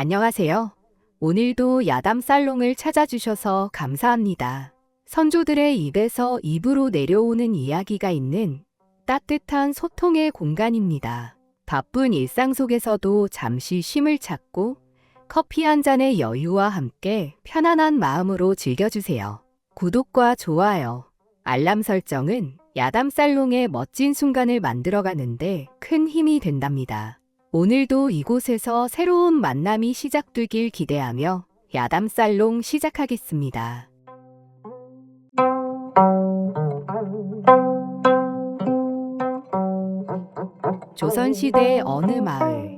안녕하세요. 오늘도 야담 살롱을 찾아주셔서 감사합니다. 선조들의 입에서 입으로 내려오는 이야기가 있는 따뜻한 소통의 공간입니다. 바쁜 일상 속에서도 잠시 쉼을 찾고 커피 한 잔의 여유와 함께 편안한 마음으로 즐겨주세요. 구독과 좋아요, 알람 설정은 야담 살롱의 멋진 순간을 만들어가는데 큰 힘이 된답니다. 오늘도 이곳에서 새로운 만남이 시작되길 기대하며 야담 살롱 시작하겠습니다. 조선시대 어느 마을,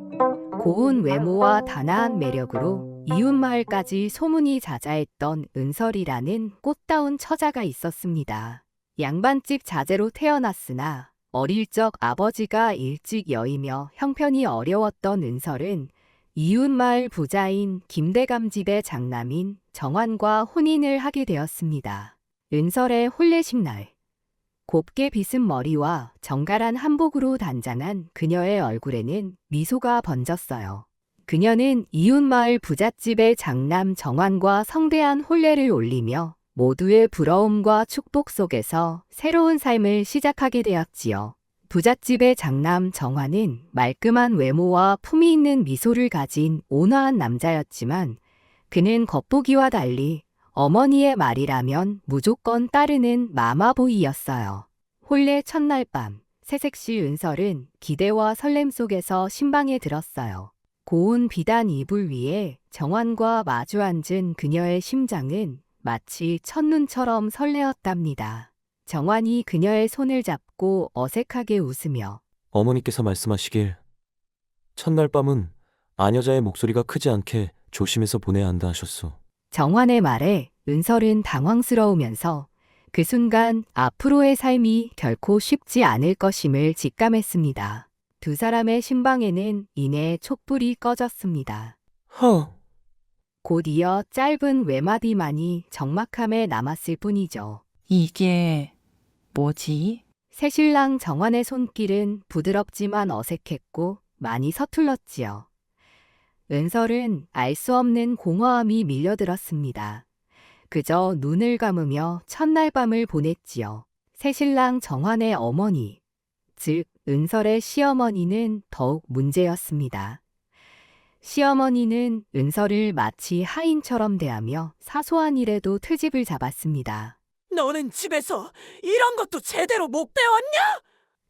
고운 외모와 단아한 매력으로 이웃마을까지 소문이 자자했던 은설이라는 꽃다운 처자가 있었습니다. 양반집 자제로 태어났으나 어릴 적 아버지가 일찍 여의며 형편이 어려웠던 은설은 이웃마을 부자인 김대감 집의 장남인 정환과 혼인을 하게 되었습니다. 은설의 혼례식 날, 곱게 빗은 머리와 정갈한 한복으로 단장한 그녀의 얼굴에는 미소가 번졌어요. 그녀는 이웃마을 부잣집의 장남 정환과 성대한 혼례를 올리며 모두의 부러움과 축복 속에서 새로운 삶을 시작하게 되었지요. 부잣집의 장남 정환은 말끔한 외모와 품위 있는 미소를 가진 온화한 남자였지만 그는 겉보기와 달리 어머니의 말이라면 무조건 따르는 마마보이였어요. 혼례 첫날 밤, 새색시 은설은 기대와 설렘 속에서 신방에 들었어요. 고운 비단 이불 위에 정환과 마주 앉은 그녀의 심장은 마치 첫눈처럼 설레었답니다. 정환이 그녀의 손을 잡고 어색하게 웃으며 어머니께서 말씀하시길 첫날 밤은 아녀자의 목소리가 크지 않게 조심해서 보내야 한다 하셨소. 정환의 말에 은설은 당황스러우면서 그 순간 앞으로의 삶이 결코 쉽지 않을 것임을 직감했습니다. 두 사람의 신방에는 이내 촛불이 꺼졌습니다. 곧 이어 짧은 외마디만이 적막함에 남았을 뿐이죠. 이게 뭐지? 새신랑 정환의 손길은 부드럽지만 어색했고 많이 서툴렀지요. 은설은 알 수 없는 공허함이 밀려들었습니다. 그저 눈을 감으며 첫날 밤을 보냈지요. 새신랑 정환의 어머니, 즉 은설의 시어머니는 더욱 문제였습니다. 시어머니는 은설을 마치 하인처럼 대하며 사소한 일에도 트집을 잡았습니다. 너는 집에서 이런 것도 제대로 못 배웠냐?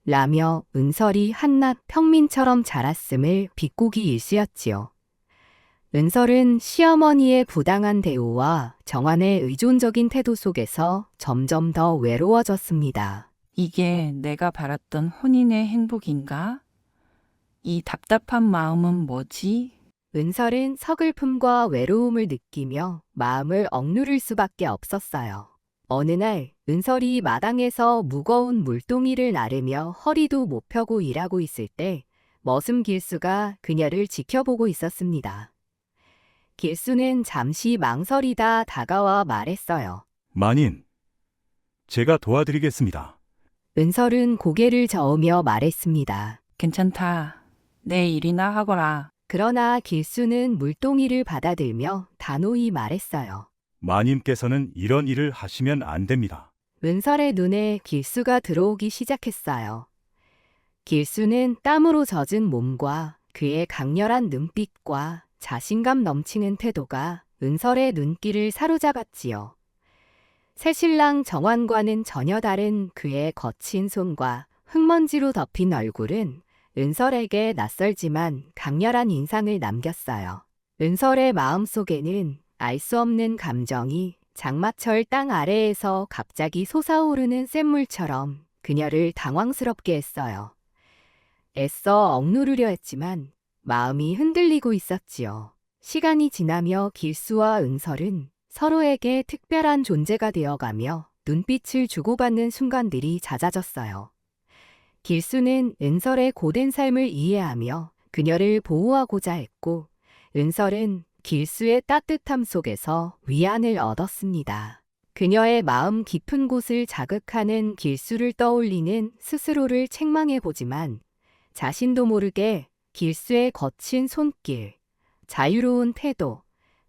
라며 은설이 한낱 평민처럼 자랐음을 비꼬기 일쑤였지요. 은설은 시어머니의 부당한 대우와 정환의 의존적인 태도 속에서 점점 더 외로워졌습니다. 이게 내가 바랐던 혼인의 행복인가? 이 답답한 마음은 뭐지? 은설은 서글픔과 외로움을 느끼며 마음을 억누를 수밖에 없었어요. 어느 날 은설이 마당에서 무거운 물동이를 나르며 허리도 못 펴고 일하고 있을 때 머슴 길수가 그녀를 지켜보고 있었습니다. 길수는 잠시 망설이다 다가와 말했어요. 마님, 제가 도와드리겠습니다. 은설은 고개를 저으며 말했습니다. 괜찮다. 내 일이나 하거라. 그러나 길수는 물동이를 받아들며 단호히 말했어요. 마님께서는 이런 일을 하시면 안 됩니다. 은설의 눈에 길수가 들어오기 시작했어요. 길수는 땀으로 젖은 몸과 그의 강렬한 눈빛과 자신감 넘치는 태도가 은설의 눈길을 사로잡았지요. 새신랑 정환과는 전혀 다른 그의 거친 손과 흙먼지로 덮인 얼굴은 은설에게 낯설지만 강렬한 인상을 남겼어요. 은설의 마음속에는 알 수 없는 감정이 장마철 땅 아래에서 갑자기 솟아오르는 샘물처럼 그녀를 당황스럽게 했어요. 애써 억누르려 했지만 마음이 흔들리고 있었지요. 시간이 지나며 길수와 은설은 서로에게 특별한 존재가 되어가며 눈빛을 주고받는 순간들이 잦아졌어요. 길수는 은설의 고된 삶을 이해하며 그녀를 보호하고자 했고, 은설은 길수의 따뜻함 속에서 위안을 얻었습니다. 그녀의 마음 깊은 곳을 자극하는 길수를 떠올리는 스스로를 책망해 보지만 자신도 모르게 길수의 거친 손길, 자유로운 태도,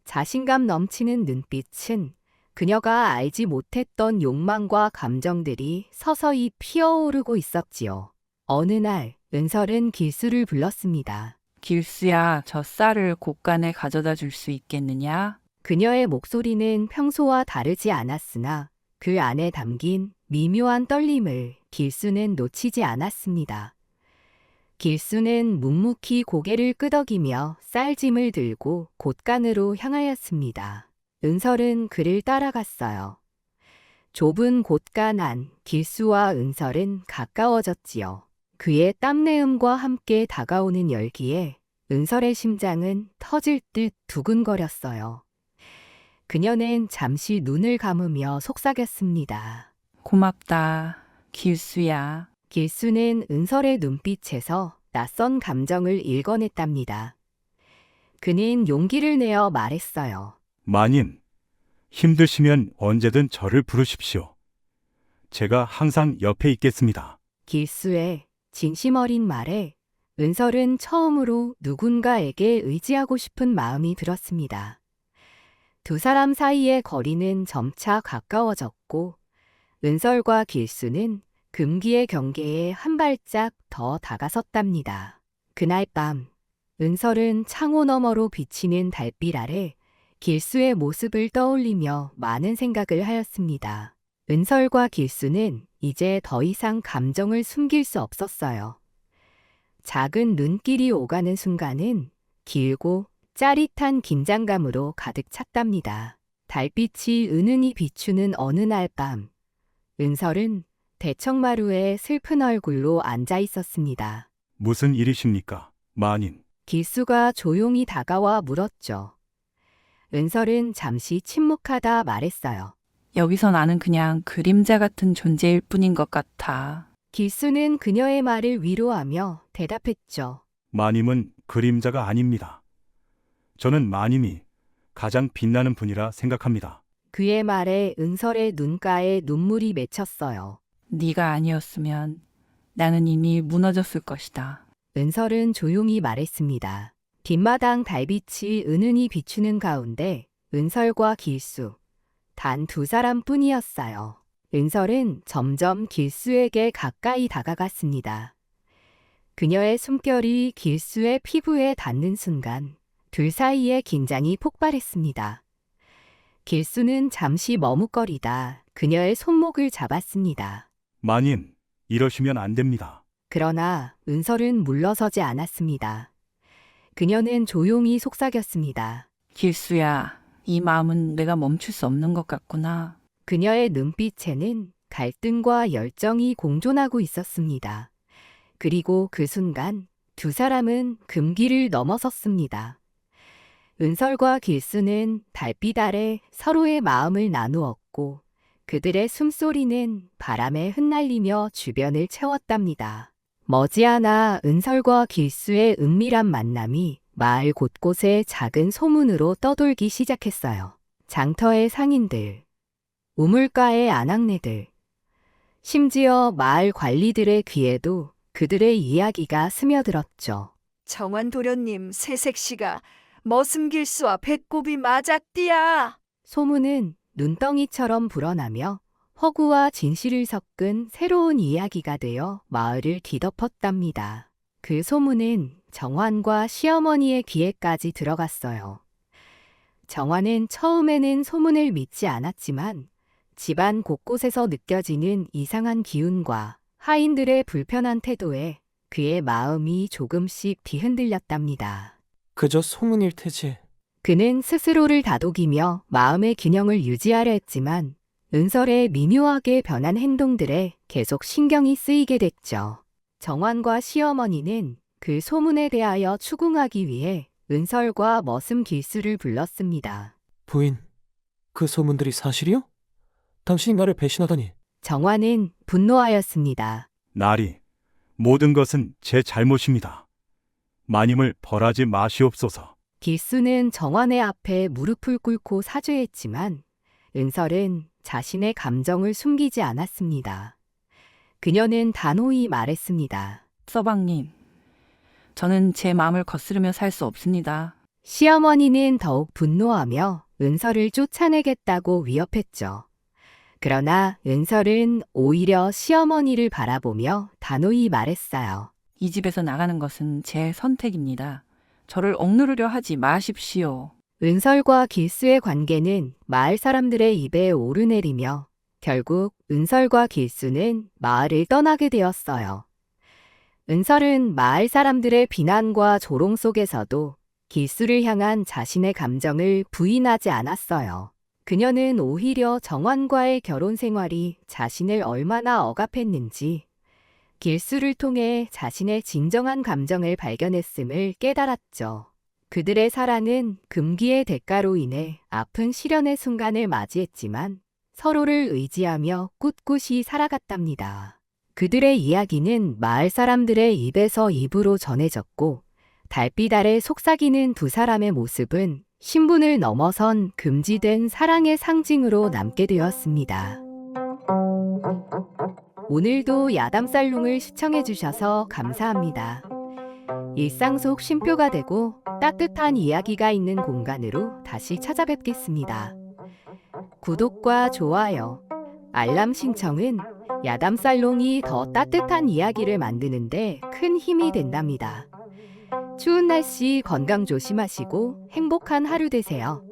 자신감 넘치는 눈빛은 그녀가 알지 못했던 욕망과 감정들이 서서히 피어오르고 있었지요. 어느 날 은설은 길수를 불렀습니다. 길수야, 저 쌀을 곳간에 가져다 줄 수 있겠느냐? 그녀의 목소리는 평소와 다르지 않았으나 그 안에 담긴 미묘한 떨림을 길수는 놓치지 않았습니다. 길수는 묵묵히 고개를 끄덕이며 쌀짐을 들고 곳간으로 향하였습니다. 은설은 그를 따라갔어요. 좁은 곳간 안 길수와 은설은 가까워졌지요. 그의 땀내음과 함께 다가오는 열기에 은설의 심장은 터질 듯 두근거렸어요. 그녀는 잠시 눈을 감으며 속삭였습니다. 고맙다, 길수야. 길수는 은설의 눈빛에서 낯선 감정을 읽어냈답니다. 그는 용기를 내어 말했어요. 마님, 힘드시면 언제든 저를 부르십시오. 제가 항상 옆에 있겠습니다. 길수의 진심 어린 말에 은설은 처음으로 누군가에게 의지하고 싶은 마음이 들었습니다. 두 사람 사이의 거리는 점차 가까워졌고 은설과 길수는 금기의 경계에 한 발짝 더 다가섰답니다. 그날 밤 은설은 창호 너머로 비치는 달빛 아래 길수의 모습을 떠올리며 많은 생각을 하였습니다. 은설과 길수는 이제 더 이상 감정을 숨길 수 없었어요. 작은 눈길이 오가는 순간은 길고 짜릿한 긴장감으로 가득 찼답니다. 달빛이 은은히 비추는 어느 날 밤, 은설은 대청마루에 슬픈 얼굴로 앉아 있었습니다. 무슨 일이십니까, 마님? 길수가 조용히 다가와 물었죠. 은설은 잠시 침묵하다 말했어요. 여기서 나는 그냥 그림자 같은 존재일 뿐인 것 같아. 길수는 그녀의 말을 위로하며 대답했죠. 마님은 그림자가 아닙니다. 저는 마님이 가장 빛나는 분이라 생각합니다. 그의 말에 은설의 눈가에 눈물이 맺혔어요. 네가 아니었으면 나는 이미 무너졌을 것이다. 은설은 조용히 말했습니다. 뒷마당 달빛이 은은히 비추는 가운데 은설과 길수, 단 두 사람뿐이었어요. 은설은 점점 길수에게 가까이 다가갔습니다. 그녀의 숨결이 길수의 피부에 닿는 순간 둘 사이의 긴장이 폭발했습니다. 길수는 잠시 머뭇거리다 그녀의 손목을 잡았습니다. 마님, 이러시면 안 됩니다. 그러나 은설은 물러서지 않았습니다. 그녀는 조용히 속삭였습니다. 길수야, 이 마음은 내가 멈출 수 없는 것 같구나. 그녀의 눈빛에는 갈등과 열정이 공존하고 있었습니다. 그리고 그 순간 두 사람은 금기를 넘어섰습니다. 은설과 길수는 달빛 아래 서로의 마음을 나누었고 그들의 숨소리는 바람에 흩날리며 주변을 채웠답니다. 머지않아 은설과 길수의 은밀한 만남이 마을 곳곳에 작은 소문으로 떠돌기 시작했어요. 장터의 상인들, 우물가의 아낙네들, 심지어 마을 관리들의 귀에도 그들의 이야기가 스며들었죠. 정환 도련님 새색시가 머슴길수와 배꼽이 맞았디야. 소문은 눈덩이처럼 불어나며 허구와 진실을 섞은 새로운 이야기가 되어 마을을 뒤덮었답니다. 그 소문은 정환과 시어머니의 귀에까지 들어갔어요. 정환은 처음에는 소문을 믿지 않았지만 집안 곳곳에서 느껴지는 이상한 기운과 하인들의 불편한 태도에 그의 마음이 조금씩 뒤흔들렸답니다. 그저 소문일 테지. 그는 스스로를 다독이며 마음의 균형을 유지하려 했지만 은설의 미묘하게 변한 행동들에 계속 신경이 쓰이게 됐죠. 정환과 시어머니는 그 소문에 대하여 추궁하기 위해 은설과 머슴 길수를 불렀습니다. 부인, 그 소문들이 사실이요? 당신이 나를 배신하다니. 정환은 분노하였습니다. 나리, 모든 것은 제 잘못입니다. 마님을 벌하지 마시옵소서. 길수는 정환의 앞에 무릎을 꿇고 사죄했지만 은설은 자신의 감정을 숨기지 않았습니다. 그녀는 단호히 말했습니다. 서방님, 저는 제 마음을 거스르며 살 수 없습니다. 시어머니는 더욱 분노하며 은설을 쫓아내겠다고 위협했죠. 그러나 은설은 오히려 시어머니를 바라보며 단호히 말했어요. 이 집에서 나가는 것은 제 선택입니다. 저를 억누르려 하지 마십시오. 은설과 길수의 관계는 마을 사람들의 입에 오르내리며 결국 은설과 길수는 마을을 떠나게 되었어요. 은설은 마을 사람들의 비난과 조롱 속에서도 길수를 향한 자신의 감정을 부인하지 않았어요. 그녀는 오히려 정환과의 결혼 생활이 자신을 얼마나 억압했는지 길수를 통해 자신의 진정한 감정을 발견했음을 깨달았죠. 그들의 사랑은 금기의 대가로 인해 아픈 시련의 순간을 맞이했지만 서로를 의지하며 꿋꿋이 살아갔답니다. 그들의 이야기는 마을 사람들의 입에서 입으로 전해졌고 달빛 아래 속삭이는 두 사람의 모습은 신분을 넘어선 금지된 사랑의 상징으로 남게 되었습니다. 오늘도 야담살롱을 시청해주셔서 감사합니다. 일상 속 쉼표가 되고 따뜻한 이야기가 있는 공간으로 다시 찾아뵙겠습니다. 구독과 좋아요, 알람 신청은 야담살롱이 더 따뜻한 이야기를 만드는데 큰 힘이 된답니다. 추운 날씨 건강 조심하시고 행복한 하루 되세요.